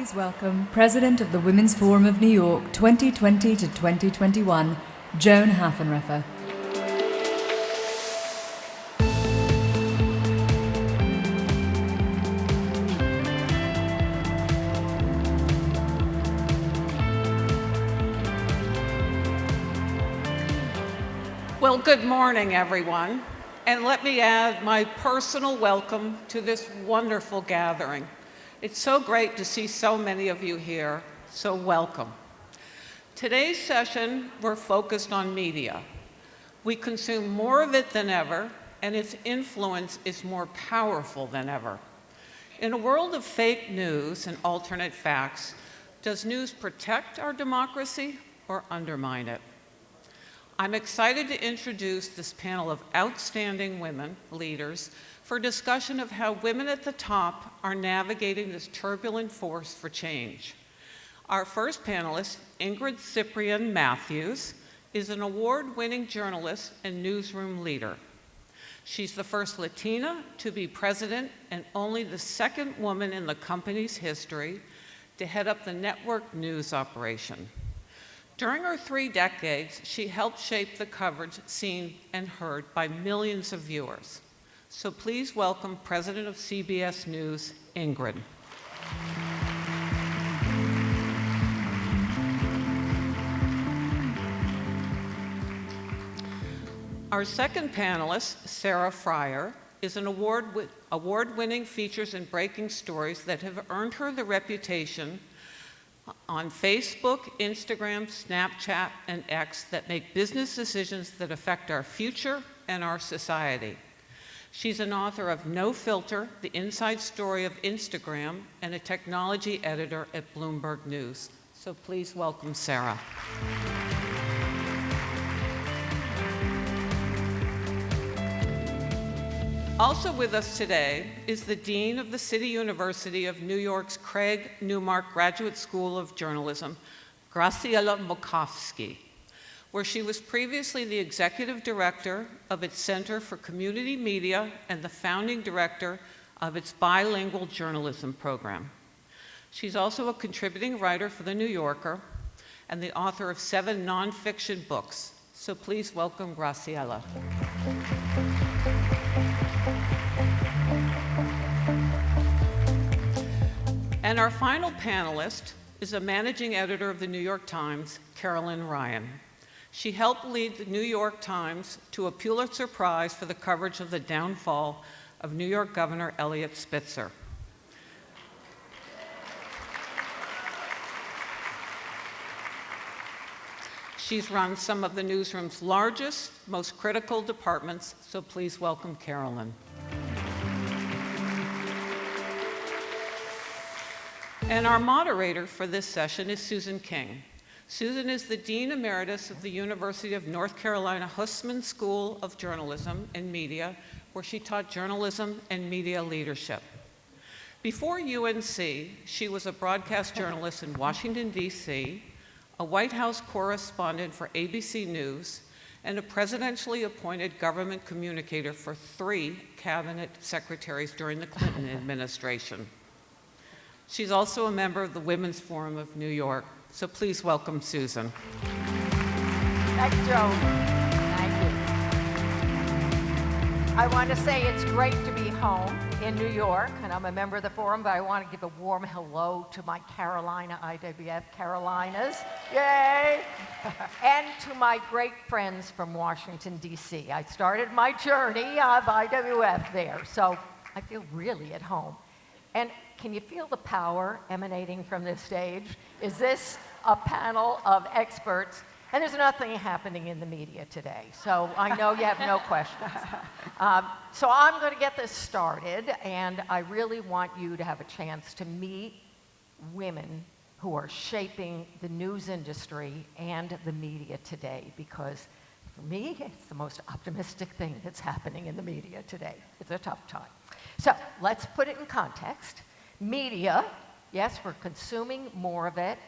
Please welcome President of the Women's Forum of New York 2020 to 2021, Joan Hafenreffer. Well, good morning, everyone. And let me add my personal welcome to this wonderful gathering. It's so great to see so many of you here, so welcome. Today's session, we're focused on media. We consume more of it than ever, and its influence is more powerful than ever. In a world of fake news and alternate facts, does news protect our democracy or undermine it? I'm excited to introduce this panel of outstanding women leaders for discussion of how women at the top are navigating this turbulent force for change. Our first panelist, Ingrid CIPRIÁN-MATTHEW, is an award-winning journalist and newsroom leader. She's the first Latina to be president and only the second woman in the company's history to head up the network news operation. During her 3 decades, she helped shape the coverage seen and heard by millions of viewers. So please welcome President of CBS News, Ingrid. Our second panelist, Sarah FRIER, is an award-winning features and breaking stories that have earned her the reputation on Facebook, Instagram, Snapchat, and X that make business decisions that affect our future and our society. She's an author of No Filter, The Inside Story of Instagram, and a technology editor at Bloomberg News. So please welcome Sarah. Also with us today is the Dean of the City University of New York's Craig Newmark Graduate School of Journalism, GRACIELA MOCHKOFSKY, where she was previously the executive director of its Center for Community Media and the founding director of its bilingual journalism program. She's also a contributing writer for The New Yorker and the author of 7 nonfiction books. So please welcome Graciela. And our final panelist is a managing editor of the New York Times, Carolyn Ryan. She helped lead the New York Times to a Pulitzer Prize for the coverage of the downfall of New York Governor Eliot Spitzer. She's run some of the newsroom's largest, most critical departments, so please welcome Carolyn. And our moderator for this session is Susan King. Susan is the Dean Emeritus of the University of North Carolina Hussman School of Journalism and Media, where she taught journalism and media leadership. Before UNC, she was a broadcast journalist in Washington, D.C., a White House correspondent for ABC News, and a presidentially appointed government communicator for 3 cabinet secretaries during the Clinton administration. She's also a member of the Women's Forum of New York. So please welcome Susan. Thanks, Joan. Thank you. I want to say it's great to be home in New York, and I'm a member of the forum, but I want to give a warm hello to my Carolina IWF Carolinas. Yay! And to my great friends from Washington, D.C. I started my journey of IWF there, so I feel really at home. And can you feel the power emanating from this stage? Is this a panel of experts? And there's nothing happening in the media today, so I know you have no questions. So I'm going to get this started, and I really want you to have a chance to meet women who are shaping the news industry and the media today, because for me, it's the most optimistic thing that's happening in the media today. It's a tough time. So let's put it in context. Media, yes, we're consuming more of it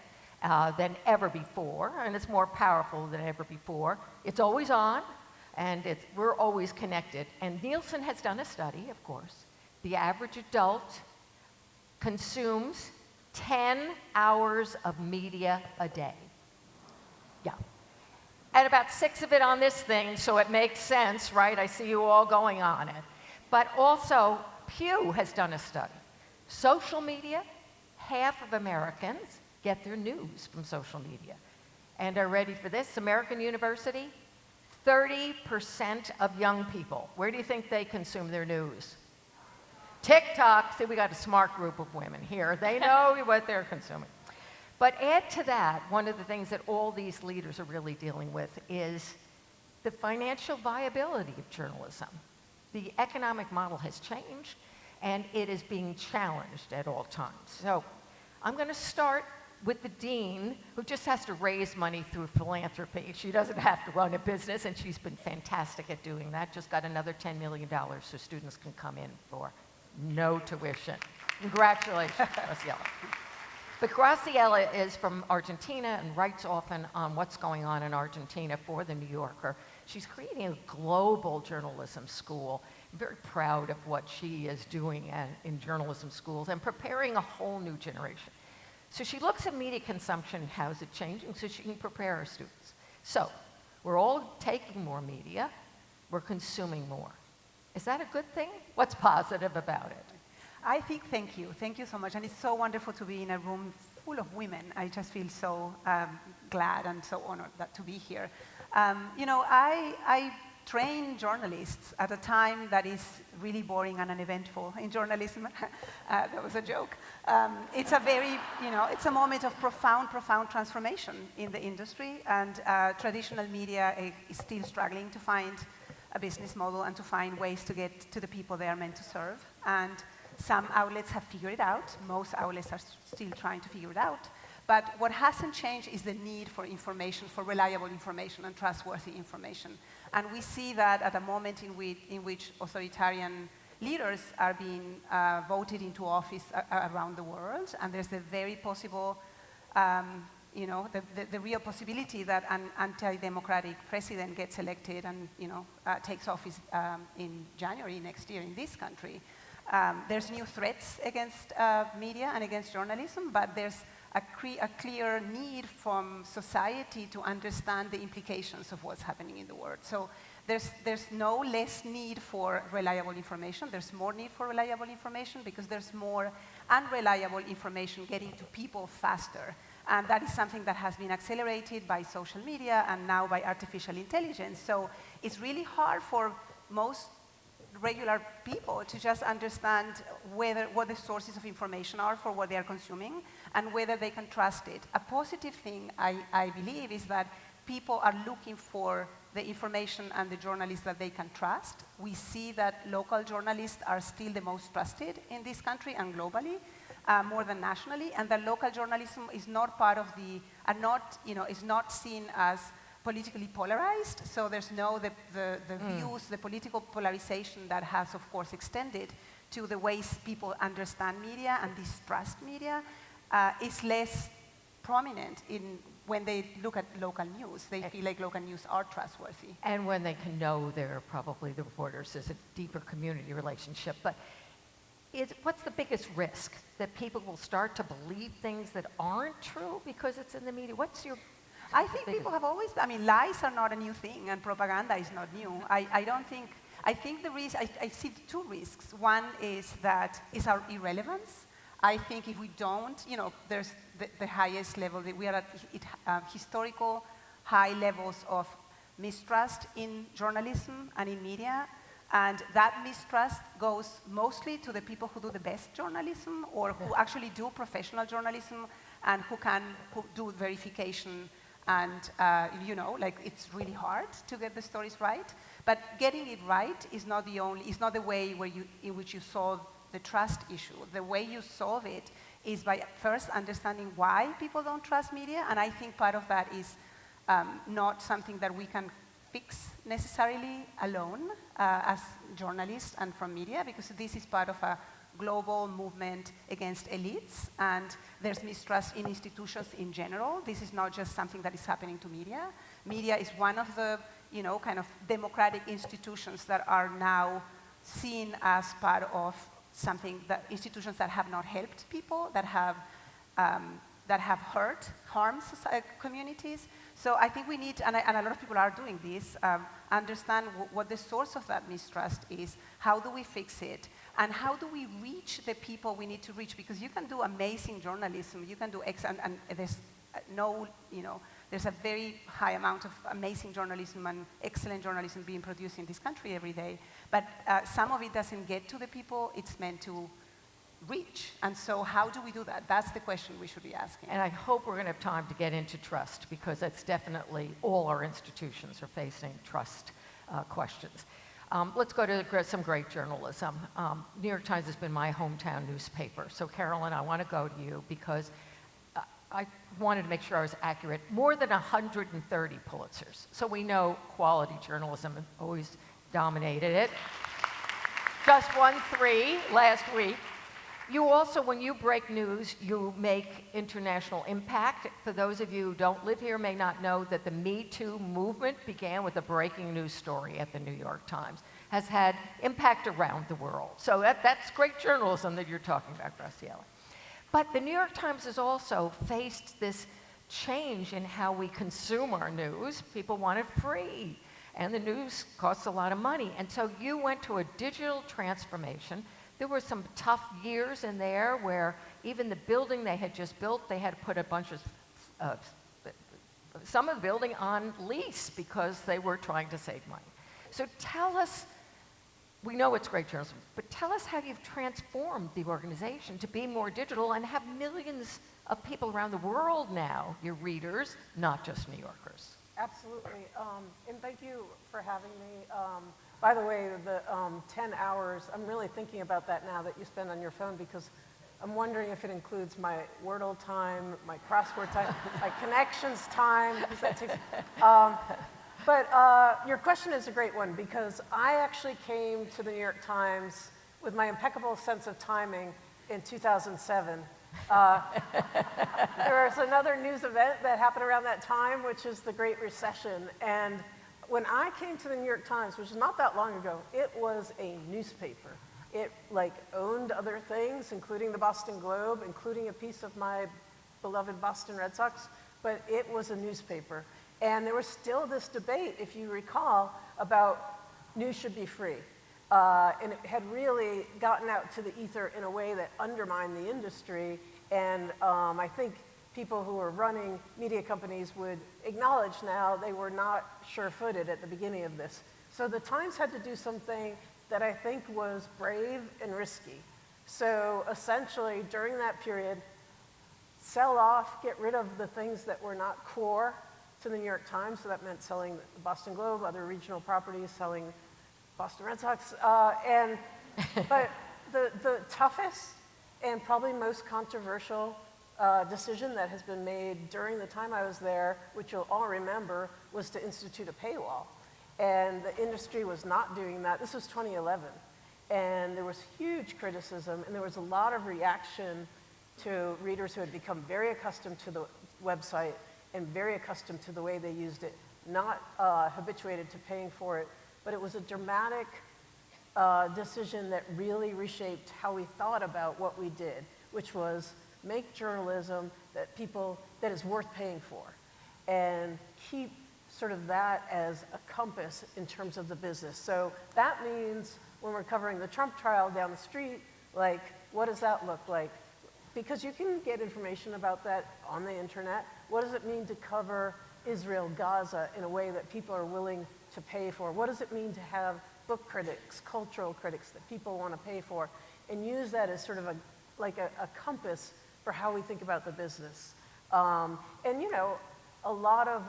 than ever before, and it's more powerful than ever before. It's always on, and we're always connected. And Nielsen has done a study, of course. The average adult consumes 10 hours of media a day. Yeah. And about 6 of it on this thing, so it makes sense, right? I see you all going on it. But also, Pew has done a study. Social media, half of Americans get their news from social media. And are ready for this? American University, 30% of young people, where do you think they consume their news? TikTok. See, we got a smart group of women here. They know what they're consuming. But add to that, one of the things that all these leaders are really dealing with is the financial viability of journalism. The economic model has changed, and it is being challenged at all times. So I'm going to start with the dean, who just has to raise money through philanthropy. She doesn't have to run a business, and she's been fantastic at doing that. Just got another $10 million so students can come in for no tuition. Congratulations, Graciela. But Graciela is from Argentina and writes often on what's going on in Argentina for The New Yorker. She's creating a global journalism school. I'm very proud of what she is doing in journalism schools and preparing a whole new generation. So she looks at media consumption, how's it changing, so she can prepare her students. So we're all taking more media, we're consuming more. Is that a good thing? What's positive about it? I think, thank you so much. And it's so wonderful to be in a room full of women. I just feel so glad and so honored to be here. You know, I train journalists at a time that is really boring and uneventful in journalism. That was a joke. It's a very, you know, it's a moment of profound transformation in the industry, and traditional media is still struggling to find a business model and to find ways to get to the people they are meant to serve. And some outlets have figured it out. Most outlets are still trying to figure it out. But what hasn't changed is the need for information, for reliable information and trustworthy information. And we see that at a moment in which authoritarian leaders are being voted into office around the world. And there's the very possible, you know, the real possibility that an anti-democratic president gets elected and, you know, takes office in January next year in this country. There's new threats against media and against journalism, but there's a clear need from society to understand the implications of what's happening in the world. So there's no less need for reliable information. There's more need for reliable information because there's more unreliable information getting to people faster. And that is something that has been accelerated by social media and now by artificial intelligence. So it's really hard for most regular people to just understand what the sources of information are for what they are consuming and whether they can trust it. A positive thing, I believe, is that people are looking for the information and the journalists that they can trust. We see that local journalists are still the most trusted in this country and globally, more than nationally, and that local journalism is not part of is not seen as politically polarized, so there's the views, the political polarization that has, of course, extended to the ways people understand media and distrust media is less prominent when they look at local news. They feel like local news are trustworthy. And when they can know they're probably the reporters, there's a deeper community relationship. But what's the biggest risk? That people will start to believe things that aren't true because it's in the media? I think people have always, I mean, lies are not a new thing and propaganda is not new. I think the risk, I see two risks. One is our irrelevance. I think if we don't, you know, there's the highest level, we are at historical high levels of mistrust in journalism and in media. And that mistrust goes mostly to the people who do the best journalism or who actually do professional journalism and who do verification. And, you know, like it's really hard to get the stories right. But getting it right is not the way in which you solve the trust issue. The way you solve it is by first understanding why people don't trust media. And I think part of that is not something that we can fix necessarily alone as journalists and from media, because this is part of a global movement against elites, and there's mistrust in institutions in general. This is not just something that is happening to media. Media is one of the, you know, kind of democratic institutions that are now seen as part of something that institutions that have not helped people, that have that have harmed communities. So I think we need, and a lot of people are doing this, understand what the source of that mistrust is, how do we fix it, and how do we reach the people we need to reach? Because you can do amazing journalism, you can do and there's no, there's a very high amount of amazing journalism and excellent journalism being produced in this country every day, but some of it doesn't get to the people it's meant to reach. And so how do we do that? That's the question we should be asking. And I hope we're going to have time to get into trust, because that's definitely all our institutions are facing trust questions. Let's go to some great journalism. New York Times has been my hometown newspaper. So Carolyn, I want to go to you because I wanted to make sure I was accurate. More than 130 Pulitzers. So we know quality journalism always dominated it. Just won 3 last week. You also, when you break news, you make international impact. For those of you who don't live here may not know that the Me Too movement began with a breaking news story at the New York Times, has had impact around the world. So that's great journalism that you're talking about, Graciela. But the New York Times has also faced this change in how we consume our news. People want it free, and the news costs a lot of money. And so you went to a digital transformation. There were some tough years in there where even the building they had just built, they had to put a bunch of, some of the building on lease because they were trying to save money. So tell us, we know it's great journalism, but tell us how you've transformed the organization to be more digital and have millions of people around the world now, your readers, not just New Yorkers. Absolutely, and thank you for having me. By the way, the 10 hours, I'm really thinking about that now that you spend on your phone, because I'm wondering if it includes my Wordle time, my crossword time, my connections time, because that takes, but your question is a great one, because I actually came to the New York Times with my impeccable sense of timing in 2007. There was another news event that happened around that time, which is the Great Recession. And when I came to the New York Times, which is not that long ago, it was a newspaper. It owned other things, including the Boston Globe, including a piece of my beloved Boston Red Sox, but it was a newspaper. And there was still this debate, if you recall, about news should be free. And it had really gotten out to the ether in a way that undermined the industry. And I think people who were running media companies would acknowledge now they were not sure-footed at the beginning of this. So the Times had to do something that I think was brave and risky. So essentially, during that period, sell off, get rid of the things that were not core to the New York Times. So that meant selling the Boston Globe, other regional properties, selling Boston Red Sox. But the toughest and probably most controversial decision that has been made during the time I was there, which you'll all remember, was to institute a paywall. And the industry was not doing that. This was 2011. And there was huge criticism, and there was a lot of reaction to readers who had become very accustomed to the website and very accustomed to the way they used it, not habituated to paying for it. But it was a dramatic decision that really reshaped how we thought about what we did, which was make journalism that is worth paying for, and keep sort of that as a compass in terms of the business. So that means when we're covering the Trump trial down the street, what does that look like? Because you can get information about that on the internet. What does it mean to cover Israel, Gaza in a way that people are willing to pay for? What does it mean to have book critics, cultural critics that people want to pay for, and use that as sort of a compass for how we think about the business? And a lot of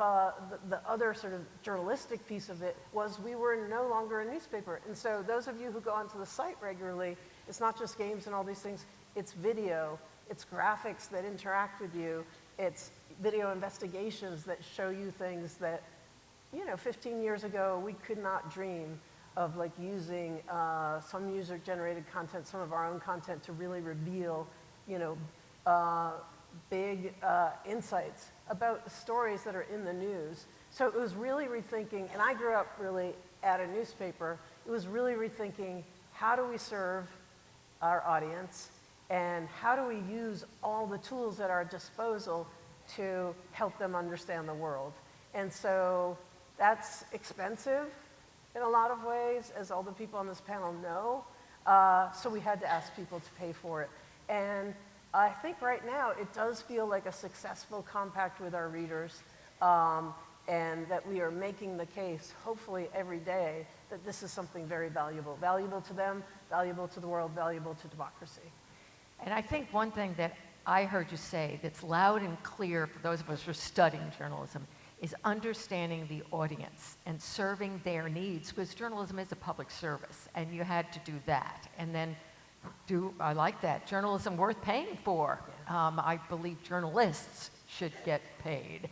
the other sort of journalistic piece of it was we were no longer a newspaper. And so those of you who go onto the site regularly, it's not just games and all these things, it's video, it's graphics that interact with you, it's video investigations that show you things that, 15 years ago we could not dream of using some user-generated content, some of our own content to really reveal, big insights about stories that are in the news. So it was really rethinking, and I grew up really at a newspaper, it was really rethinking how do we serve our audience and how do we use all the tools at our disposal to help them understand the world. And so that's expensive in a lot of ways, as all the people on this panel know. So we had to ask people to pay for it. And I think right now it does feel like a successful compact with our readers, and that we are making the case, hopefully every day, that this is something very valuable. Valuable to them, valuable to the world, valuable to democracy. And I think one thing that I heard you say that's loud and clear for those of us who are studying journalism is understanding the audience and serving their needs, because journalism is a public service, and you had to do that. And then I like that, journalism worth paying for. I believe journalists should get paid.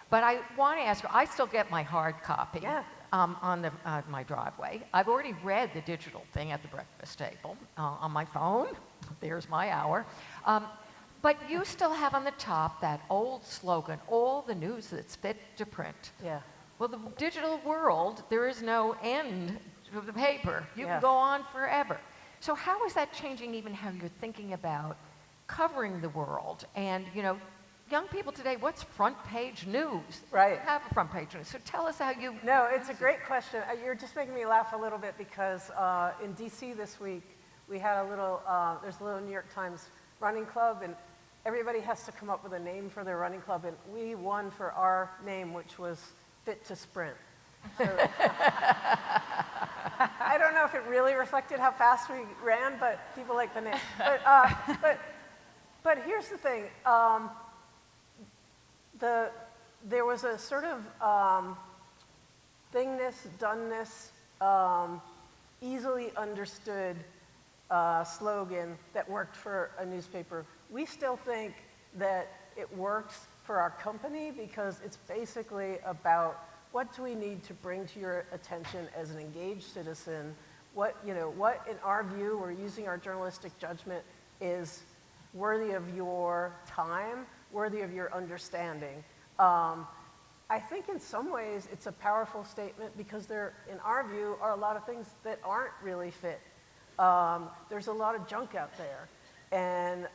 But I want to ask you, I still get my hard copy on my driveway. I've already read the digital thing at the breakfast table on my phone. There's my hour. But you still have on the top that old slogan, all the news that's fit to print. Yeah. Well, the digital world, there is no end to the paper. You can go on forever. So how is that changing even how you're thinking about covering the world? And, you know, young people today, what's front page news? Right. You have a front page news. So tell us how you... No, it's a great question. You're just making me laugh a little bit because in DC this week, we had a little, there's a little New York Times running club, and everybody has to come up with a name for their running club, and we won for our name, which was Fit to Sprint. So, I don't know if it really reflected how fast we ran, but people like the name. But here's the thing. There was a sort of thingness, doneness, easily understood slogan that worked for a newspaper. We still think that it works for our company because it's basically about what do we need to bring to your attention as an engaged citizen? What in our view, we're using our journalistic judgment, is worthy of your time, worthy of your understanding. I think in some ways it's a powerful statement because there, in our view, are a lot of things that aren't really fit. There's a lot of junk out there, and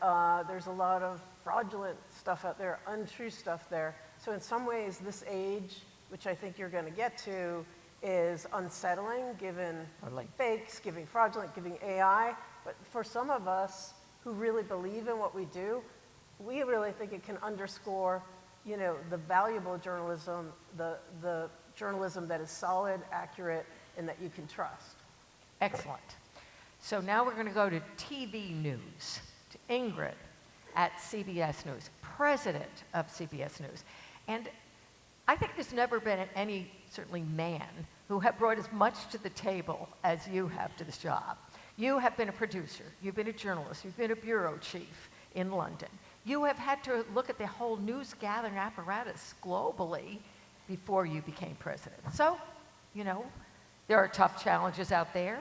there's a lot of fraudulent stuff out there, untrue stuff there. So in some ways, this age, which I think you're going to get to, is unsettling, given fakes, giving fraudulent, giving AI. But for some of us who really believe in what we do, we really think it can underscore, you know, the valuable journalism, the journalism that is solid, accurate, and that you can trust. Excellent. So now we're going to go to TV news, to Ingrid at CBS News, president of CBS News. And I think there's never been any, certainly man, who have brought as much to the table as you have to this job. You have been a producer, you've been a journalist, you've been a bureau chief in London. You have had to look at the whole news gathering apparatus globally before you became president. So, you know, there are tough challenges out there,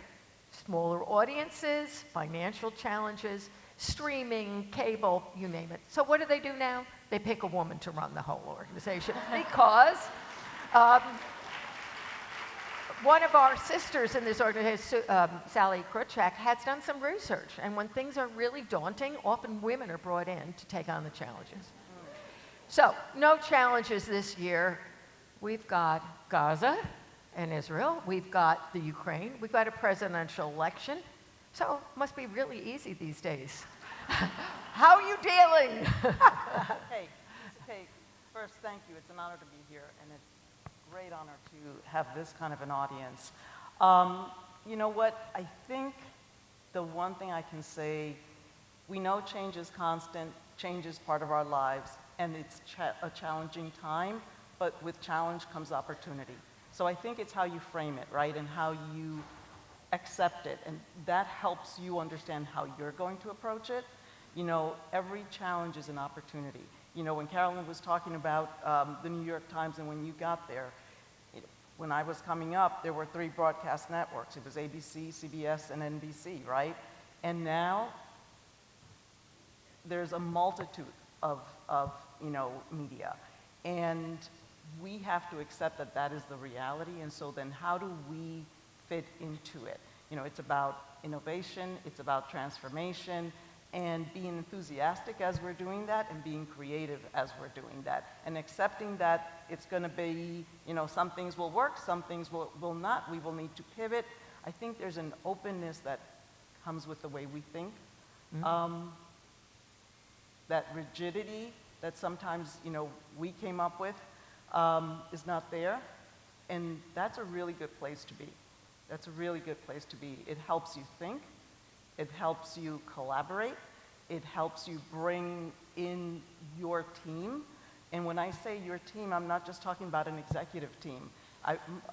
smaller audiences, financial challenges, streaming, cable, you name it. So what do now? They pick a woman to run the whole organization because one of our sisters in this organization, Sally Krutchak, has done some research. And when things are really daunting, often women are brought in to take on the challenges. So, no challenges this year. We've got Gaza and Israel. We've got the Ukraine. We've got a presidential election. So, it must be really easy these days. How are you dealing? Hey, first, thank you. It's an honor to be here, and it's a great honor to have this kind of an audience. You know what? I think the one thing I can say, we know change is constant, change is part of our lives, and it's a challenging time, but with challenge comes opportunity. So I think it's how you frame it, right, and how you accept it, and that helps you understand how you're going to approach it. You know, every challenge is an opportunity. You know, when Carolyn was talking about the New York Times and when you got there, when I was coming up, there were 3 broadcast networks. It was ABC, CBS, and NBC, right? And now, there's a multitude of you know, media. And we have to accept that that is the reality, and so then how do we fit into it? You know, it's about innovation, it's about transformation, and being enthusiastic as we're doing that and being creative as we're doing that and accepting that it's going to be, you know, some things will work, some things will not. We will need to pivot. I think there's an openness that comes with the way we think. That rigidity that sometimes, you know, we came up with is not there. And that's a really good place to be. That's a really good place to be. It helps you think. It helps you collaborate. It helps you bring in your team. And when I say your team, I'm not just talking about an executive team.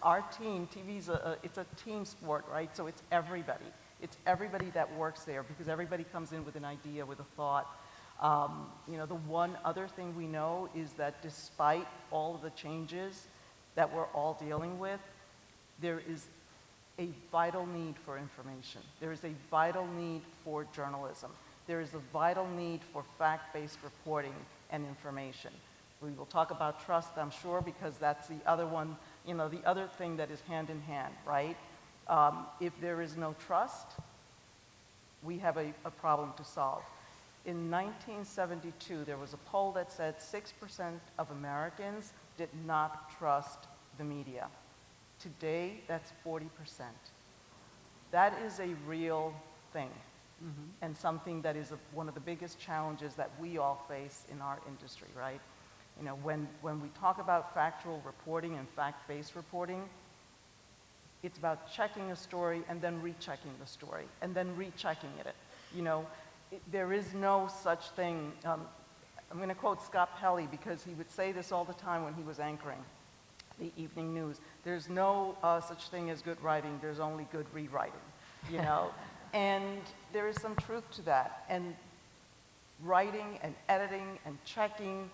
Our team, TV's it's a team sport, right? So it's everybody. It's everybody that works there because everybody comes in with an idea, with a thought. You know, the one other thing we know is that despite all of the changes that we're all dealing with, there is a vital need for information. There is a vital need for journalism. There is a vital need for fact-based reporting and information. We will talk about trust, I'm sure, because that's the other one, you know, the other thing that is hand in hand, right? If there is no trust, we have a problem to solve. In 1972, there was a poll that said 6% of Americans did not trust the media. Today, that's 40%. That is a real thing, and something that is one of the biggest challenges that we all face in our industry, right? You know, when we talk about factual reporting and fact-based reporting, it's about checking a story and then rechecking the story and then rechecking it. You know, there is no such thing. I'm going to quote Scott Pelley because he would say this all the time when he was anchoring the evening news. There's no such thing as good writing. There's only good rewriting, you know. And there is some truth to that. And writing and editing and checking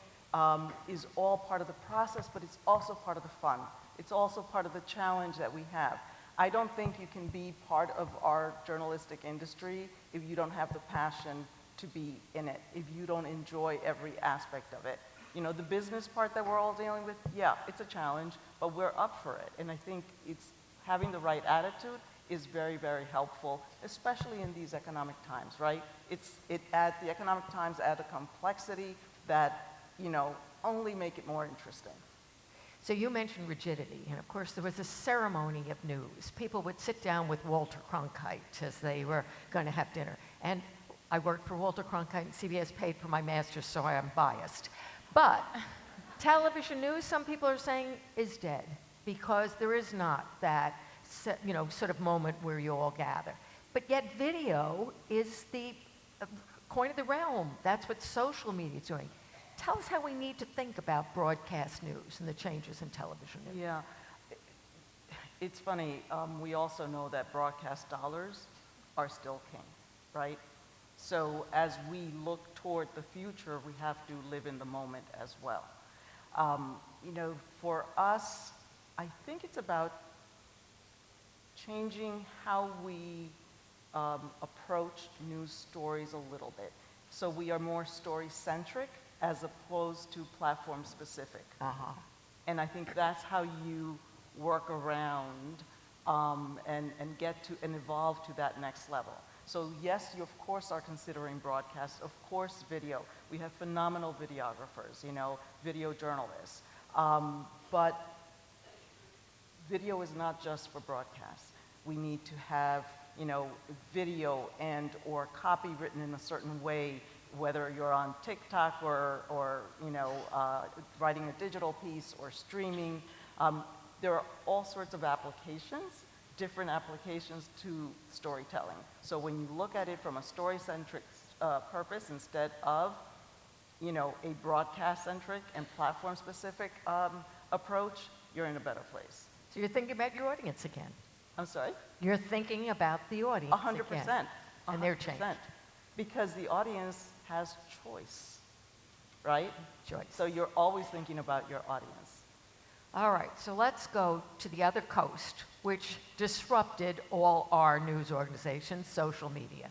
is all part of the process, but it's also part of the fun. It's also part of the challenge that we have. I don't think you can be part of our journalistic industry if you don't have the passion to be in it, if you don't enjoy every aspect of it. You know, the business part that we're all dealing with, yeah, it's a challenge, but we're up for it. And I think it's having the right attitude is very, very helpful, especially in these economic times, right? The economic times add a complexity that, you know, only make it more interesting. So you mentioned rigidity, and of course there was a ceremony of news. People would sit down with Walter Cronkite as they were going to have dinner. And I worked for Walter Cronkite, and CBS paid for my master's, so I am biased. But television news, some people are saying, is dead because there is not that, you know, sort of moment where you all gather. But yet video is the coin of the realm. That's what social media is doing. Tell us how we need to think about broadcast news and the changes in television news. Yeah, it's funny. We also know that broadcast dollars are still king, right? So as we look toward the future, we have to live in the moment as well. You know, for us, I think it's about changing how we approach news stories a little bit. So we are more story-centric as opposed to platform-specific. And I think that's how you work around and get to and evolve to that next level. So yes, you of course are considering broadcast, of course video. We have phenomenal videographers, you know, video journalists. But video is not just for broadcast. We need to have, you know, video and or copy written in a certain way, whether you're on TikTok or you know, writing a digital piece or streaming. There are all sorts of applications, different applications to storytelling. So when you look at it from a story-centric purpose instead of, you know, a broadcast-centric and platform-specific approach, you're in a better place. So you're thinking about your audience again. I'm sorry? You're thinking about the audience 100%. again. And their change. Because the audience has choice, right? Choice. So you're always thinking about your audience. All right, so let's go to the other coast, which disrupted all our news organizations, social media.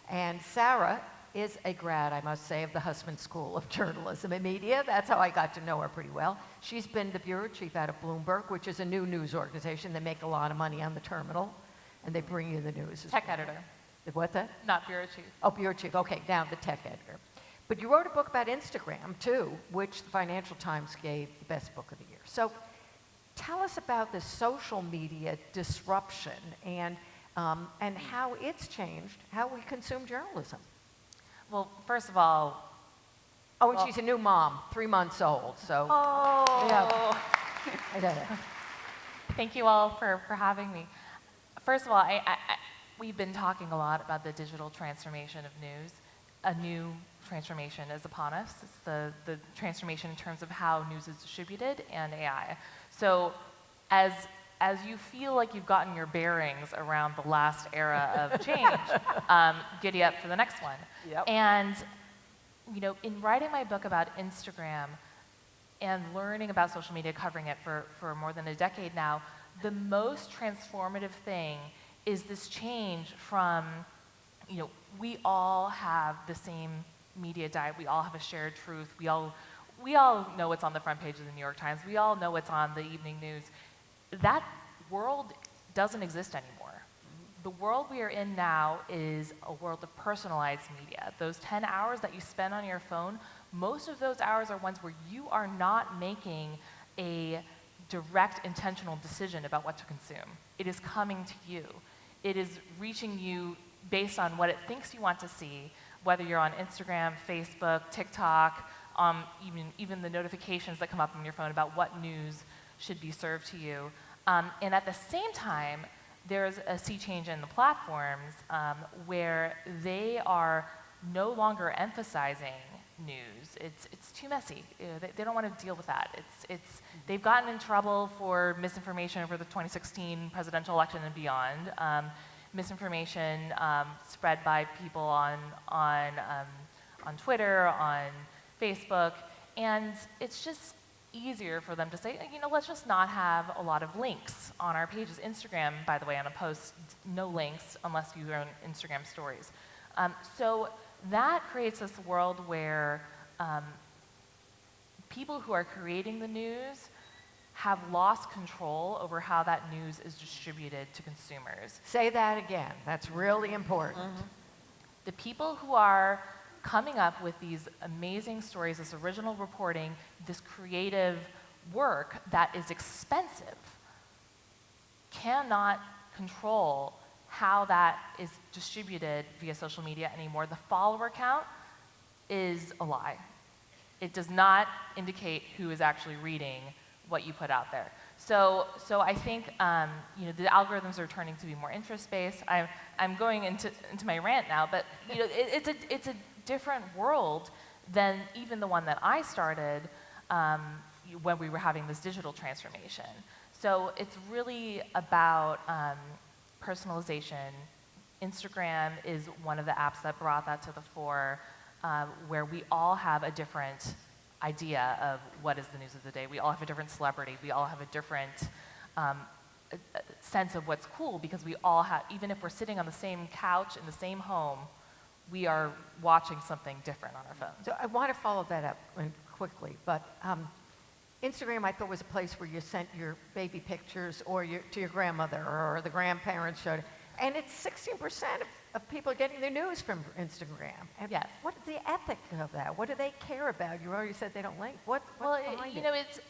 And Sarah is a grad, I must say, of the Hussman School of Journalism and Media. That's how I got to know her pretty well. She's been the bureau chief out of Bloomberg, which is a new news organization. They make a lot of money on the terminal, and they bring you the news. Tech editor. What's that? Not bureau chief. Oh, bureau chief. Okay, now the tech editor. But you wrote a book about Instagram, too, which the Financial Times gave the best book of the year. So tell us about the social media disruption and how it's changed how we consume journalism. Well, first of all, Oh, and she's a new mom, 3 months old, so. oh, Yeah. I know. thank you all for having me. First of all, we've been talking a lot about the digital transformation of news. A new transformation is upon us. It's the transformation in terms of how news is distributed and AI. So as you feel like you've gotten your bearings around the last era of change, giddy up for the next one. Yep. And you know, in writing my book about Instagram and learning about social media, covering it for more than a decade now, the most transformative thing is this change from, you know, we all have the same media diet, we all have a shared truth, we all know what's on the front page of the New York Times, we all know what's on the evening news. That world doesn't exist anymore. The world we are in now is a world of personalized media. Those 10 hours that you spend on your phone, most of those hours are ones where you are not making a direct intentional decision about what to consume. It is coming to you. It is reaching you based on what it thinks you want to see, whether you're on Instagram, Facebook, TikTok, even the notifications that come up on your phone about what news should be served to you. And at the same time, there's a sea change in the platforms where they are no longer emphasizing news. It's too messy. They don't want to deal with that. They've gotten in trouble for misinformation over the 2016 presidential election and beyond. Misinformation spread by people on Twitter, on Facebook, and it's just easier for them to say, you know, let's just not have a lot of links on our pages. Instagram, by the way, on a post, no links unless you run Instagram stories. So that creates this world where people who are creating the news have lost control over how that news is distributed to consumers. Say that again. That's really important. Mm-hmm. The people who are coming up with these amazing stories, this original reporting, this creative work that is expensive, cannot control how that is distributed via social media anymore. The follower count is a lie. It does not indicate who is actually reading what you put out there. So I think you know, the algorithms are turning to be more interest-based. I'm going into my rant now, but you know, it's a different world than even the one that I started when we were having this digital transformation. So it's really about personalization. Instagram is one of the apps that brought that to the fore, where we all have a different idea of what is the news of the day. We all have a different celebrity. We all have a different sense of what's cool, because we all have, even if we're sitting on the same couch in the same home, we are watching something different on our phones. So I want to follow that up quickly, but Instagram, I thought, was a place where you sent your baby pictures or to your grandmother, or the grandparents showed it. And it's 16% of people are getting their news from Instagram. And yes. What is the ethic of that? What do they care about? You already said they don't like. What's behind you it? know, it's,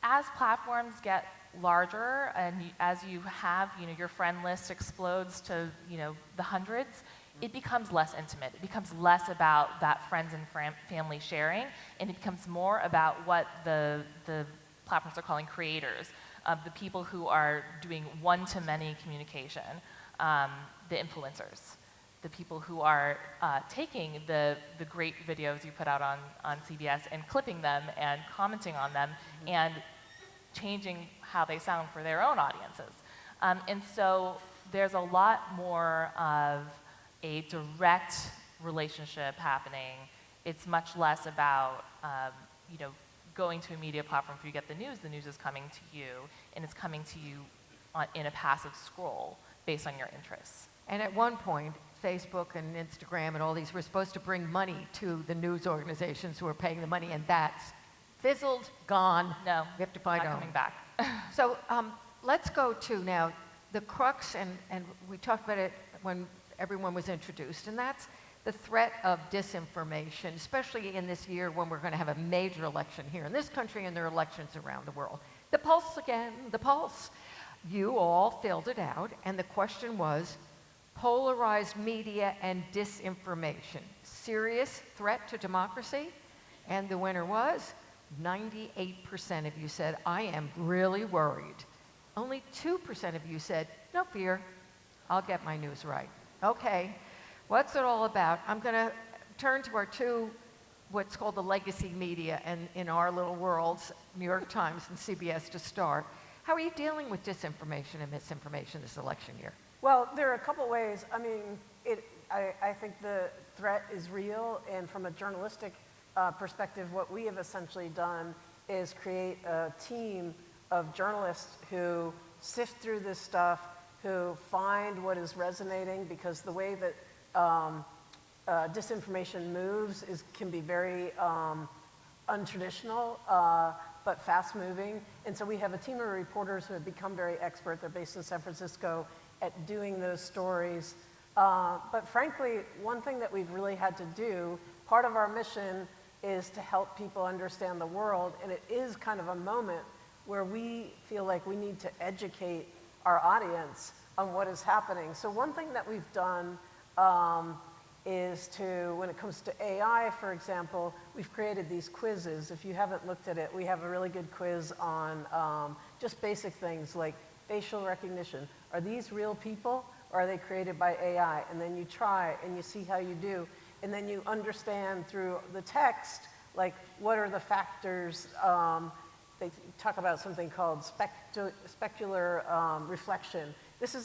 as platforms get larger and as you have, you know, your friend list explodes to, you know, the hundreds, it becomes less intimate. It becomes less about that friends and family sharing, and it becomes more about what the platforms are calling creators, the people who are doing one-to-many communication, the influencers, the people who are taking the great videos you put out on CBS and clipping them and commenting on them and changing how they sound for their own audiences. And so there's a lot more of a direct relationship happening. It's much less about you know, going to a media platform where you get the news is coming to you, and it's coming to you in a passive scroll based on your interests. And at one point, Facebook and Instagram and all these were supposed to bring money to the news organizations who are paying the money, and that's fizzled, gone. No, we have to find not out. coming back. So let's go to now the crux, and we talked about it when everyone was introduced, and that's the threat of disinformation, especially in this year when we're going to have a major election here in this country and there are elections around the world. The pulse again, the pulse. You all filled it out, and the question was, polarized media and disinformation, serious threat to democracy? And the winner was 98% of you said, I am really worried. Only 2% of you said, no fear, I'll get my news right. Okay, what's it all about? I'm going to turn to our two, what's called the legacy media and in our little worlds, New York Times and CBS to start. How are you dealing with disinformation and misinformation this election year? Well, there are a couple ways. I mean, I think the threat is real, and from a journalistic perspective, what we have essentially done is create a team of journalists who sift through this stuff, who find what is resonating, because the way that disinformation moves can be very untraditional, but fast-moving. And so we have a team of reporters who have become very expert. They're based in San Francisco at doing those stories. But frankly, one thing that we've really had to do, part of our mission is to help people understand the world, and it is kind of a moment where we feel like we need to educate our audience on what is happening. So one thing that we've done is to, when it comes to AI, for example, we've created these quizzes. If you haven't looked at it, we have a really good quiz on just basic things like facial recognition. Are these real people, or are they created by AI? And then you try and you see how you do. And then you understand through the text, like what are the factors. They talk about something called specular reflection. This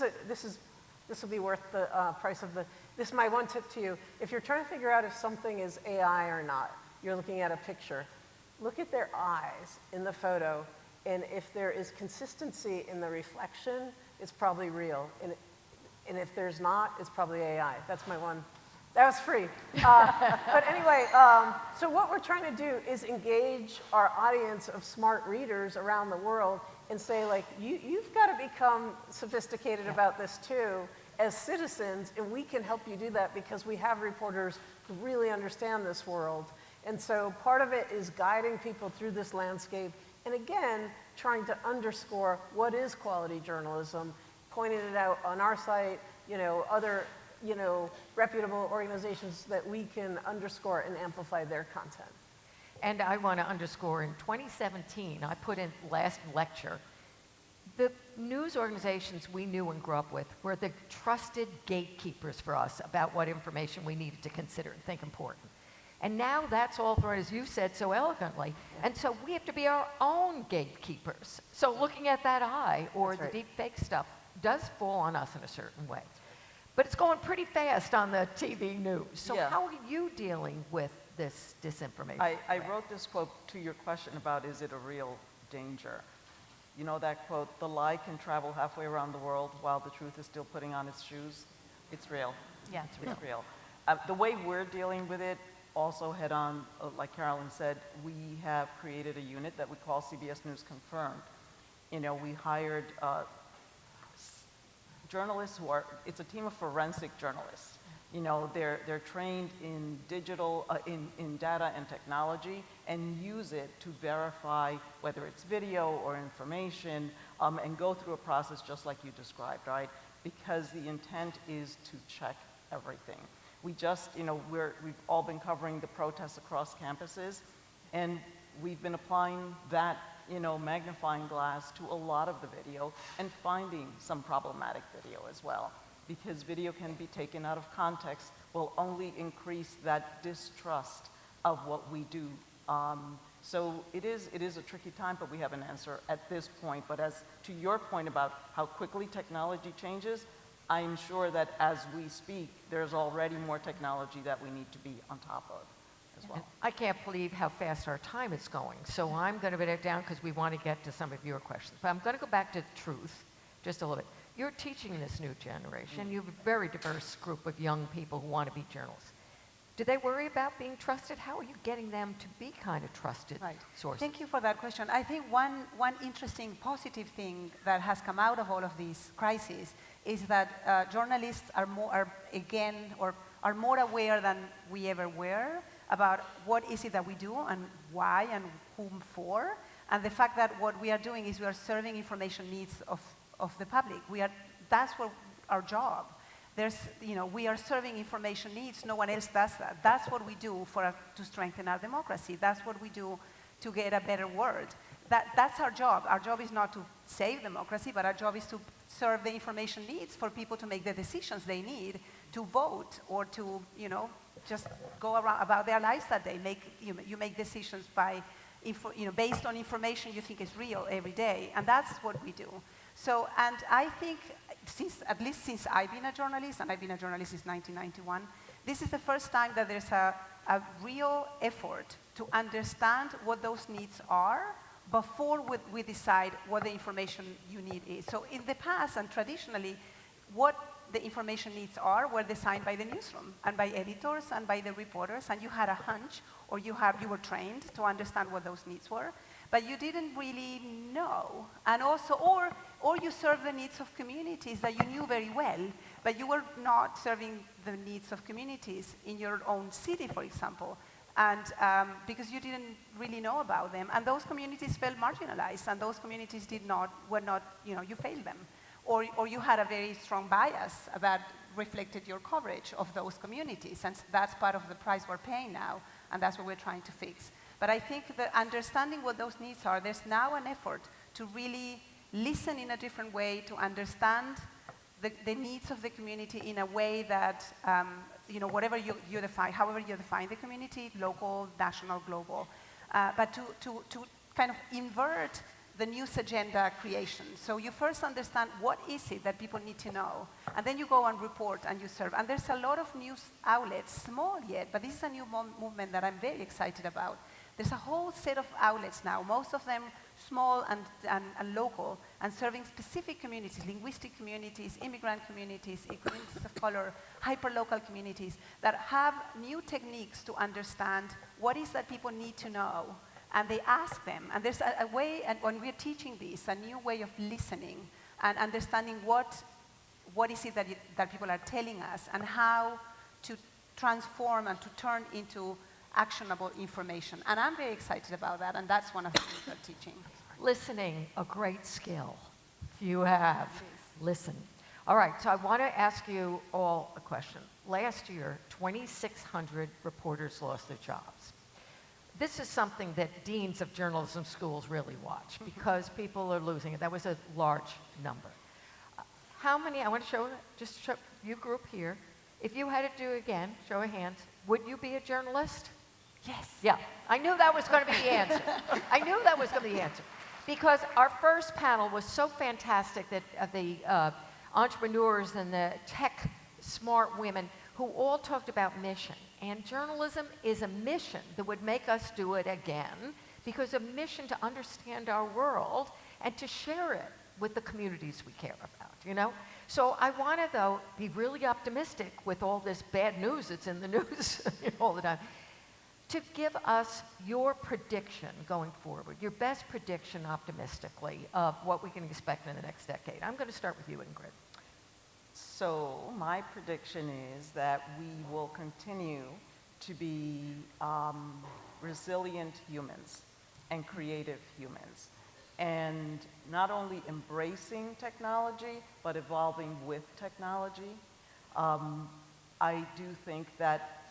will be worth the price of the, this is my one tip to you. If you're trying to figure out if something is AI or not, you're looking at a picture. Look at their eyes in the photo, and if there is consistency in the reflection, it's probably real. And if there's not, it's probably AI. That's my one. That was free. But anyway, so what we're trying to do is engage our audience of smart readers around the world and say, like, you've got to become sophisticated about this too as citizens, and we can help you do that because we have reporters who really understand this world. And so part of it is guiding people through this landscape, and again, trying to underscore what is quality journalism, pointing it out on our site, other reputable organizations that we can underscore and amplify their content. And I want to underscore, in 2017, I put in last lecture, the news organizations we knew and grew up with were the trusted gatekeepers for us about what information we needed to consider and think important. And now that's all thrown, as you said so elegantly. And so we have to be our own gatekeepers. So looking at that eye or That's right. the deep fake stuff does fall on us in a certain way. But it's going pretty fast on the TV news. So Yeah. how are you dealing with this disinformation? I wrote this quote to your question about, is it a real danger? You know that quote, the lie can travel halfway around the world while the truth is still putting on its shoes? It's real. Yeah, it's real. It's real. The way we're dealing with it, also head on, like Carolyn said, we have created a unit that we call CBS News Confirmed. We hired journalists who are, it's a team of forensic journalists. They're trained in digital, in data and technology, and use it to verify whether it's video or information, and go through a process just like you described, right? Because the intent is to check everything. We just, we've all been covering the protests across campuses, and we've been applying that, magnifying glass to a lot of the video and finding some problematic video as well. Because video can be taken out of context, will only increase that distrust of what we do. So it is a tricky time, but we have an answer at this point. But as to your point about how quickly technology changes, I'm sure that as we speak, there's already more technology that we need to be on top of as well. And I can't believe how fast our time is going. So I'm going to put it down because we want to get to some of your questions. But I'm going to go back to truth just a little bit. You're teaching this new generation. You have a very diverse group of young people who want to be journalists. Do they worry about being trusted? How are you getting them to be kind of trusted sources? Thank you for that question. I think one interesting positive thing that has come out of all of these crises is that journalists are more aware than we ever were about what is it that we do and why and whom for, and the fact that what we are doing is we are serving information needs of the public. That's what our job. We are serving information needs. No one else does that. That's what we do to strengthen our democracy. That's what we do to get a better world. That's our job. Our job is not to save democracy, but our job is to serve the information needs for people to make the decisions they need to vote or to, just go around about their lives that day. You make decisions based on information you think is real every day, and that's what we do. So, and I think at least since I've been a journalist, and I've been a journalist since 1991, this is the first time that there's a real effort to understand what those needs are before we decide what the information you need is. So in the past and traditionally, what the information needs were designed by the newsroom and by editors and by the reporters, and you had a hunch or you were trained to understand what those needs were, but you didn't really know. And also, or you served the needs of communities that you knew very well, but you were not serving the needs of communities in your own city, for example, and because you didn't really know about them, and those communities felt marginalized, and those communities you failed them. Or you had a very strong bias that reflected your coverage of those communities, and that's part of the price we're paying now, and that's what we're trying to fix. But I think that understanding what those needs are, there's now an effort to really listen in a different way, to understand the needs of the community in a way that, whatever you define, however you define the community, local, national, global, but to kind of invert the news agenda creation. So you first understand what is it that people need to know, and then you go and report and you serve. And there's a lot of news outlets, small yet, but this is a new movement that I'm very excited about. There's a whole set of outlets now, most of them small and local, and serving specific communities, linguistic communities, immigrant communities, communities of color, hyperlocal communities, that have new techniques to understand what is that people need to know. And they ask them, and there's a way, and when we're teaching this, a new way of listening and understanding what is it that people are telling us, and how to transform and to turn into actionable information. And I'm very excited about that, and that's one of the things we're teaching. Listening, a great skill. You have. Listen. All right, so I want to ask you all a question. Last year, 2,600 reporters lost their jobs. This is something that deans of journalism schools really watch, because people are losing it. That was a large number. How many, I want to show you group here, if you had to do it again, show of hands, would you be a journalist? Yes. Yeah, I knew that was going to be the answer. I knew that was going to be the answer. Because our first panel was so fantastic that the entrepreneurs and the tech smart women who all talked about mission. And journalism is a mission that would make us do it again, because a mission to understand our world and to share it with the communities we care about, So I want to, though, be really optimistic with all this bad news that's in the news all the time, to give us your prediction going forward, your best prediction optimistically of what we can expect in the next decade. I'm going to start with you, Ingrid. So my prediction is that we will continue to be resilient humans and creative humans, and not only embracing technology, but evolving with technology. I do think that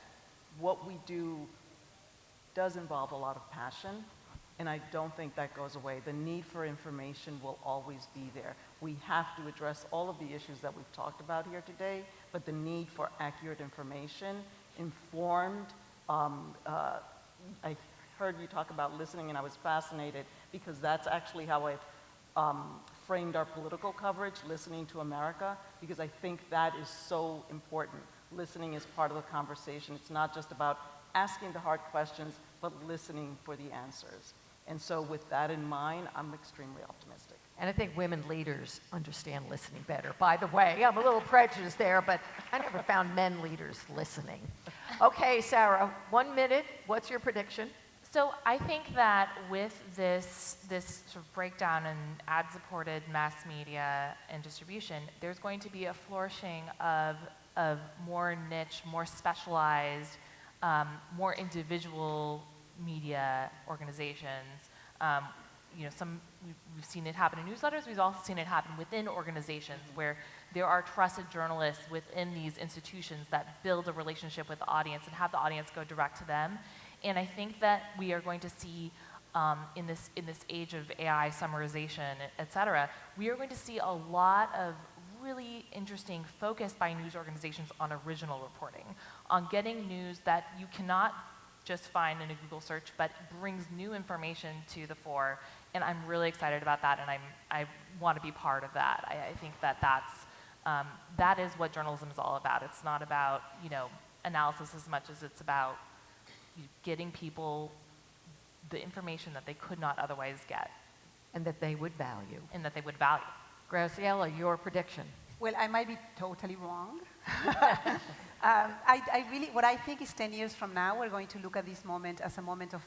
what we do does involve a lot of passion, and I don't think that goes away. The need for information will always be there. We have to address all of the issues that we've talked about here today, but the need for accurate information, informed. I heard you talk about listening, and I was fascinated, because that's actually how I've framed our political coverage, listening to America, because I think that is so important. Listening is part of the conversation. It's not just about asking the hard questions, but listening for the answers. And so with that in mind, I'm extremely optimistic. And I think women leaders understand listening better. By the way, I'm a little prejudiced there, but I never found men leaders listening. Okay, Sarah, 1 minute. What's your prediction? So I think that with this sort of breakdown in ad-supported mass media and distribution, there's going to be a flourishing of more niche, more specialized, more individual media organizations. We've seen it happen in newsletters. We've also seen it happen within organizations where there are trusted journalists within these institutions that build a relationship with the audience and have the audience go direct to them. And I think that we are going to see in this age of AI summarization, et cetera, we are going to see a lot of really interesting focus by news organizations on original reporting, on getting news that you cannot just find in a Google search, but brings new information to the fore. And I'm really excited about that, and I want to be part of that. I think that is what journalism is all about. It's not about analysis as much as it's about getting people the information that they could not otherwise get. And that they would value. And that they would value. Graciela, your prediction. Well, I might be totally wrong. What I think is 10 years from now, we're going to look at this moment as a moment of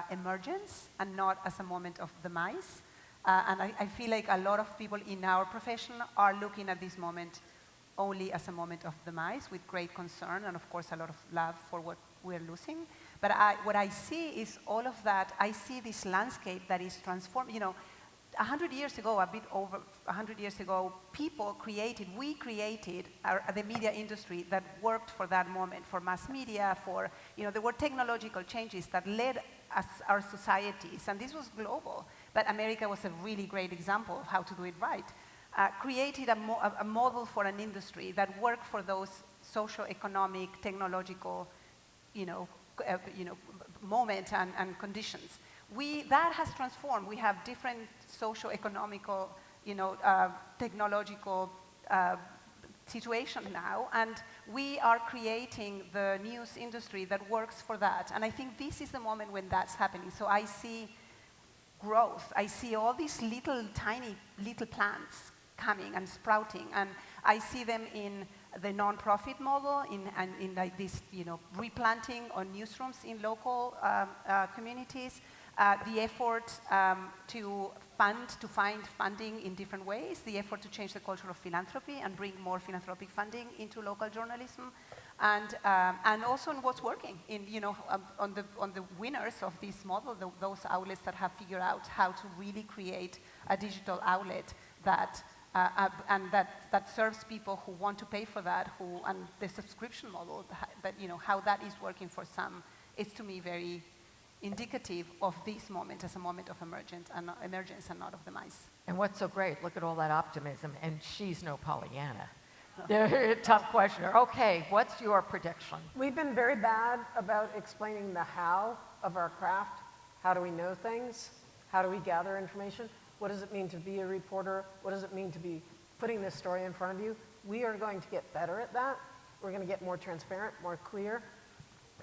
emergence and not as a moment of demise. And I feel like a lot of people in our profession are looking at this moment only as a moment of demise with great concern and, of course, a lot of love for what we're losing. But what I see is all of that. I see this landscape that is transformed. 100 years ago, a bit over 100 years ago, we created the media industry that worked for that moment, for mass media, there were technological changes that led our societies, and this was global. But America was a really great example of how to do it right. Created a model for an industry that worked for those socio-economic, technological, moment and conditions. That has transformed. We have different socio-economical, technological situation now, and we are creating the news industry that works for that. And I think this is the moment when that's happening. So I see growth. I see all these tiny little plants coming and sprouting, and I see them in the non-profit model, in like this, replanting on newsrooms in local communities. The effort to find funding in different ways, the effort to change the culture of philanthropy and bring more philanthropic funding into local journalism, and also in what's working, on the winners of this model, those outlets that have figured out how to really create a digital outlet that serves people who want to pay for that, and the subscription model, how that is working for some, is to me very indicative of this moment as a moment of emergence and not of demise. And what's so great, look at all that optimism, and she's no Pollyanna. Tough questioner. Okay, what's your prediction? We've been very bad about explaining the how of our craft. How do we know things? How do we gather information? What does it mean to be a reporter? What does it mean to be putting this story in front of you? We are going to get better at that. We're going to get more transparent, more clear.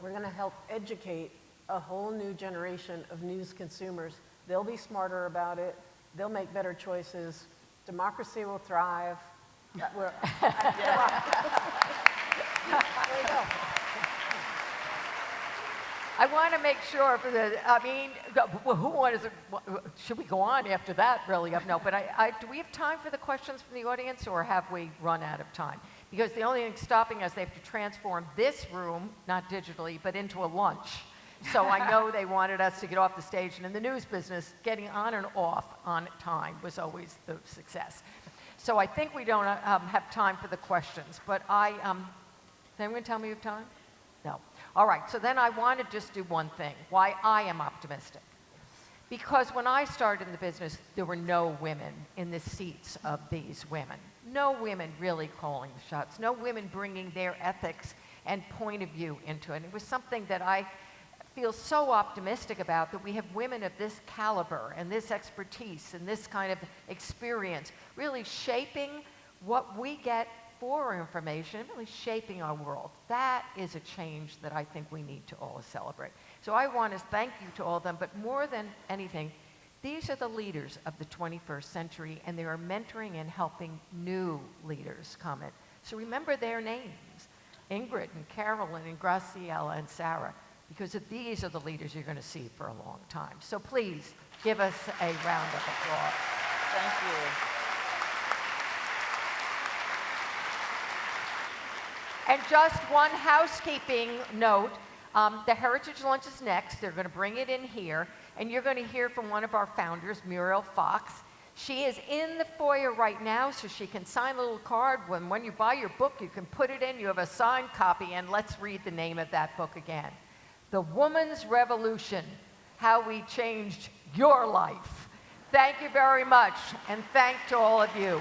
We're going to help educate a whole new generation of news consumers. They'll be smarter about it. They'll make better choices. Democracy will thrive. There we go. I want to make sure should we go on after that, really? No, but do we have time for the questions from the audience, or have we run out of time? Because the only thing stopping us, they have to transform this room, not digitally, but into a lunch. So I know they wanted us to get off the stage, and in the news business, getting on and off on time was always the success. So I think we don't have time for the questions, but is anyone tell me you have time? No. All right, so then I want to just do one thing, why I am optimistic. Because when I started in the business, there were no women in the seats of these women. No women really calling the shots. No women bringing their ethics and point of view into it. It was something that I feel so optimistic about, that we have women of this caliber and this expertise and this kind of experience really shaping what we get for information, really shaping our world. That is a change that I think we need to all celebrate. So I want to thank you to all of them, but more than anything, these are the leaders of the 21st century, and they are mentoring and helping new leaders come in. So remember their names, Ingrid and Carolyn and Graciela and Sarah, because these are the leaders you're going to see for a long time. So please give us a round of applause. Thank you. And just one housekeeping note, the Heritage Lunch is next. They're going to bring it in here, and you're going to hear from one of our founders, Muriel Fox. She is in the foyer right now, so she can sign a little card. When you buy your book, you can put it in. You have a signed copy, and let's read the name of that book again. The Woman's Revolution, How We Changed Your Life. Thank you very much, and thank to all of you.